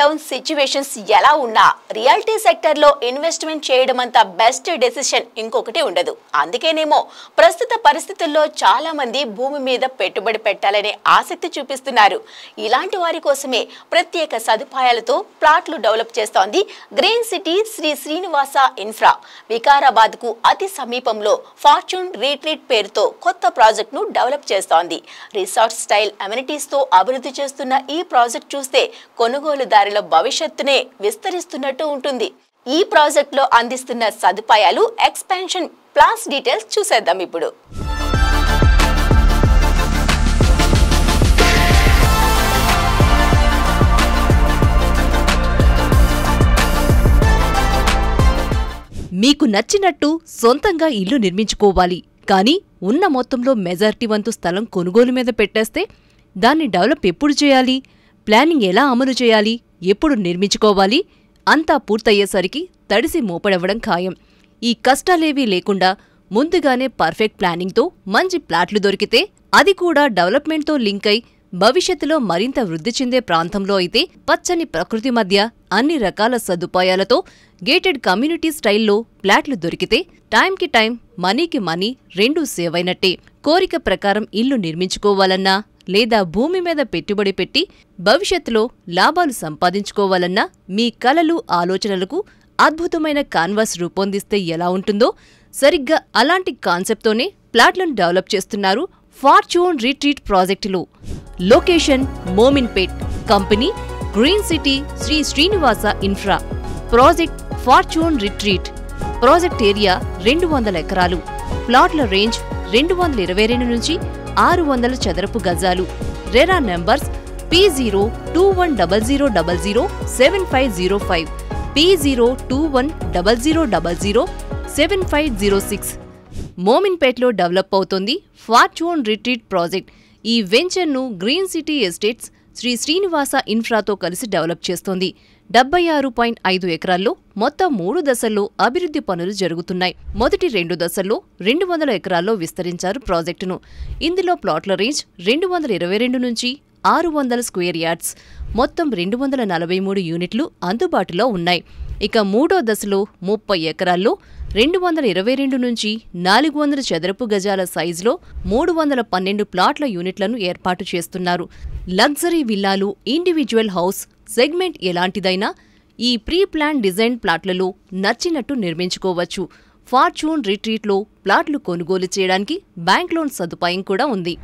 Down situations ఎలా ఉన్నా realty సెక్టర్లో ఇన్వెస్ట్మెంట్ చేయడం అంత బెస్ట్ డెసిషన్ ఇంకొకటి ఉండదు. అందుకేనేమో ప్రస్తుత పరిస్థితుల్లో చాలా మంది భూమి మీద పెట్టుబడి పెట్టాలనే ఆసక్తి చూపిస్తున్నారు. ఇలాంటి వారి కోసమే ప్రత్యేక సదుపాయాలతో ప్లాట్లు డెవలప్ చేస్తోంది Green City Shri Srinivasa Infra. వికారాబాద్కు అతి సమీపంలో ఫార్చ్యూన్ రీట్రీట్ పేరుతో కొత్త ప్రాజెక్టును డెవలప్ చేస్తోంది. రిసార్ట్ స్టైల్ అమ్యూనిటీస్తో అభివృద్ధి చేస్తున్న ఈ ప్రాజెక్ట్ చూస్తే కొనుగోలుదారుల భవిష్యత్తునే విస్తరిస్తున్నట్టు ఉంటుంది. ఈ ప్రాజెక్టులో అందిస్తున్న సదుపాయాలు, ఎక్స్పాన్షన్ ప్లాన్స్ డీటెయిల్స్ చూసేద్దాం ఇప్పుడు. మీకు నచ్చినట్టు సొంతంగా ఇల్లు నిర్మించుకోవాలి, కానీ ఉన్న మొత్తంలో మెజారిటీ వంతు స్థలం కొనుగోలు మీద పెట్టేస్తే దాన్ని డెవలప్ ఎప్పుడు చేయాలి, ప్లానింగ్ ఎలా అమలు చేయాలి, ఎప్పుడు నిర్మించుకోవాలి అంతా పూర్తయ్యేసరికి తడిసి మోపడవ్వడం ఖాయం. ఈ కష్టాలేవీ లేకుండా ముందుగానే పర్ఫెక్ట్ ప్లానింగ్తో మంచి ప్లాట్లు దొరికితే, అది కూడా డెవలప్మెంట్తో లింక్ అయి భవిష్యత్తులో మరింత వృద్ధి చెందే ప్రాంతంలో అయితే పచ్చని ప్రకృతి మధ్య అన్ని రకాల సదుపాయాలతో గేటెడ్ కమ్యూనిటీ స్టైల్లో ఫ్లాట్లు దొరికితే టైంకి టైం, మనీకి మనీ రెండూ సేవ్ అయినట్టే. కోరిక ప్రకారం ఇల్లు నిర్మించుకోవాలన్నా లేదా భూమి మీద పెట్టుబడి పెట్టి భవిష్యత్తులో లాభాలు సంపాదించుకోవాలన్నా మీ కలలు, ఆలోచనలకు అద్భుతమైన కాన్వాస్ రూపొందిస్తే ఎలా ఉంటుందో సరిగ్గా అలాంటి కాన్సెప్ట్తోనే ప్లాట్లను డెవలప్ చేస్తున్నారు ఫార్చ్యూన్ రీట్రీట్ ప్రాజెక్టులో. Location Mominpet, company Green City Shri Srinivasa Infra. Project Fortune Retreat. Project area 200 ఎకరాలు. ప్లాట్ల రేంజ్ 222 నుంచి 600 చదరపు గజాలు. RERA numbers P02100007505, P02100007506. మోమిన్పేట్లో డెవలప్ అవుతోంది ఫార్చ్యూన్ రిట్రీట్ ప్రాజెక్ట్. ఈ వెంచర్ను Green City Estates Shri Srinivasa ఇన్ఫ్రాతో కలిసి డెవలప్ చేస్తోంది. 76.5 ఎకరాల్లో మొత్తం 3 దశల్లో అభివృద్ధి పనులు జరుగుతున్నాయి. మొదటి 2 దశల్లో 200 ఎకరాల్లో విస్తరించారు ప్రాజెక్టును. ఇందులో ప్లాట్ల రేంజ్ 222 నుంచి 600 స్క్వేర్ యార్డ్స్. మొత్తం 243 యూనిట్లు అందుబాటులో ఉన్నాయి. ఇక మూడో దశలో 30 ఎకరాల్లో 222 నుంచి 400 చదరపు గజాల సైజులో 312 ప్లాట్ల యూనిట్లను ఏర్పాటు చేస్తున్నారు. లగ్జరీ విల్లాలు, ఇండివిజువల్ హౌస్ సెగ్మెంట్ ఎలాంటిదైనా ఈ ప్రీ ప్లాన్ డిజైన్ ప్లాట్లలో నచ్చినట్టు నిర్మించుకోవచ్చు. ఫార్చ్యూన్ రిట్రీట్లో ప్లాట్లు కొనుగోలు చేయడానికి బ్యాంక్ లోన్ సదుపాయం కూడా ఉంది.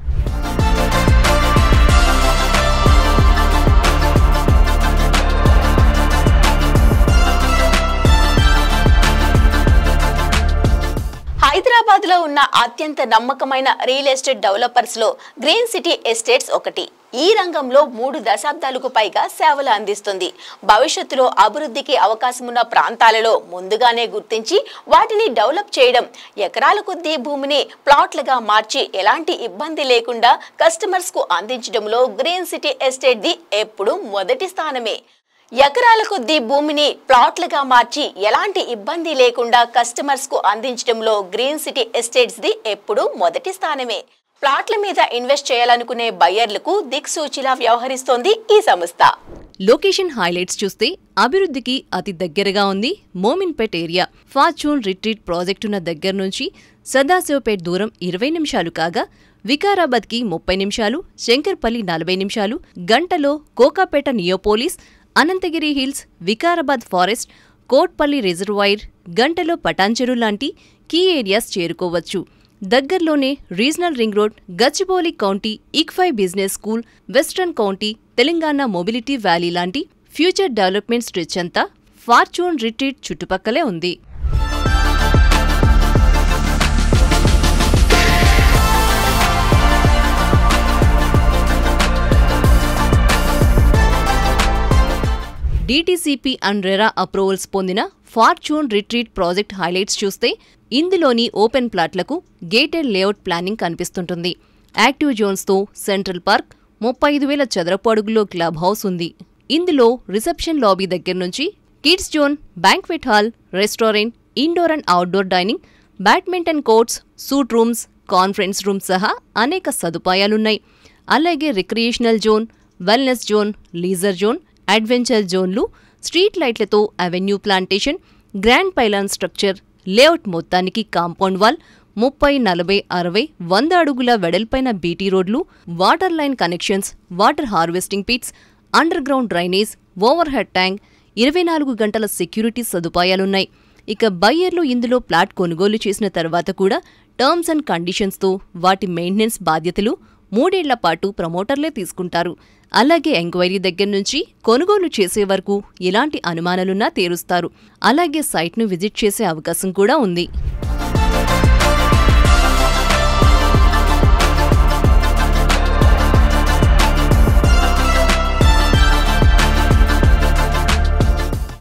హైదరాబాద్ లో ఉన్న అత్యంత నమ్మకమైన రియల్ ఎస్టేట్ డెవలపర్స్ లో గ్రీన్ సిటీ ఎస్టేట్స్ ఒకటి. ఈ రంగంలో 3 దశాబ్దాలకు పైగా సేవలు అందిస్తుంది. భవిష్యత్తులో అభివృద్ధికి అవకాశమున్న ప్రాంతాలలో ముందుగానే గుర్తించి వాటిని డెవలప్ చేయడం, ఎకరాల కొద్దీ భూమిని ప్లాట్లుగా మార్చి ఎలాంటి ఇబ్బంది లేకుండా కస్టమర్స్ కు అందించడంలో గ్రీన్ సిటీ ఎస్టేట్ ది ఎప్పుడూ మొదటి స్థానమే. ఎకరాల కొద్దీ భూమిని ప్లాట్లుగా మార్చి ఎలాంటి ఇబ్బంది లేకుండా కస్టమర్స్ కు అందించడంలో గ్రీన్ సిటీ ఎస్టేట్స్ ది ఎప్పుడూ మొదటి స్థానమే. ప్లాట్ల మీద ఇన్వెస్ట్ చేయాలనుకునే బయ్యర్లకు దిక్సూచిలా వ్యవహరిస్తోంది ఈ సంస్థ. లొకేషన్ హైలైట్స్ చూస్తే అభివృద్ధికి అతి దగ్గరగా ఉంది మోమిన్పేట్ ఏరియా. ఫార్చ్యూన్ రిట్రీట్ ప్రాజెక్టున్న దగ్గర నుంచి సదాశివపేట్ దూరం 20 నిమిషాలు కాగా, వికారాబాద్కి 30 నిమిషాలు, శంకర్పల్లి 40 నిమిషాలు, గంటలో Kokapet Neopolis, Ananthagiri hills, Vikarabad forest, Kotpally reservoir, గంటలో పటాన్చెరు లాంటి కీ ఏరియాస్ చేరుకోవచ్చు. దగ్గర్లోనే regional ring road, Gachibowli County, ICFAI business school, Western County, Telangana Mobility Valley లాంటి ఫ్యూచర్ డెవలప్మెంట్ స్ట్రెచ్ అంతా ఫార్చ్యూన్ రిట్రీట్ చుట్టుపక్కలే ఉంది. DTCP అండ్ రెరా అప్రూవల్స్ పొందిన ఫార్చ్యూన్ రిట్రీట్ ప్రాజెక్ట్ హైలైట్స్ చూస్తే ఇందులోని ఓపెన్ ప్లాట్లకు గేటెడ్ లేఅవుట్ ప్లానింగ్ కనిపిస్తుంటుంది. యాక్టివ్ జోన్స్తో సెంట్రల్ పార్క్, 35,000 చదరపు అడుగులో క్లబ్ హౌస్ ఉంది. ఇందులో రిసెప్షన్ లాబీ దగ్గర నుంచి kids zone, banquet hall, restaurant, indoor and outdoor dining, badminton courts, suite rooms, conference rooms సహా అనేక సదుపాయాలున్నాయి. అలాగే recreational zone, wellness zone, leisure zone, adventure జోన్లు, స్ట్రీట్ లైట్లతో avenue plantation, grand pylon structure, layout మొత్తానికి compound wall, 30, 40, 60, 100 అడుగుల వెడల్పైన BT రోడ్లు, water line connections, water harvesting pits, underground drainage, overhead tank, 24 గంటల సెక్యూరిటీ సదుపాయాలున్నాయి. ఇక బయ్యర్లు ఇందులో ప్లాట్ కొనుగోలు చేసిన తర్వాత కూడా టర్మ్స్ అండ్ కండిషన్స్తో వాటి మెయింటెనెన్స్ బాధ్యతలు 3 ఏళ్ల పాటు ప్రమోటర్లే తీసుకుంటారు. అలాగే ఎంక్వైరీ దగ్గర నుంచి కొనుగోలు చేసే వరకు ఎలాంటి అనుమానాలున్నా తీరుస్తారు. అలాగే సైట్ను విజిట్ చేసే అవకాశం కూడా ఉంది.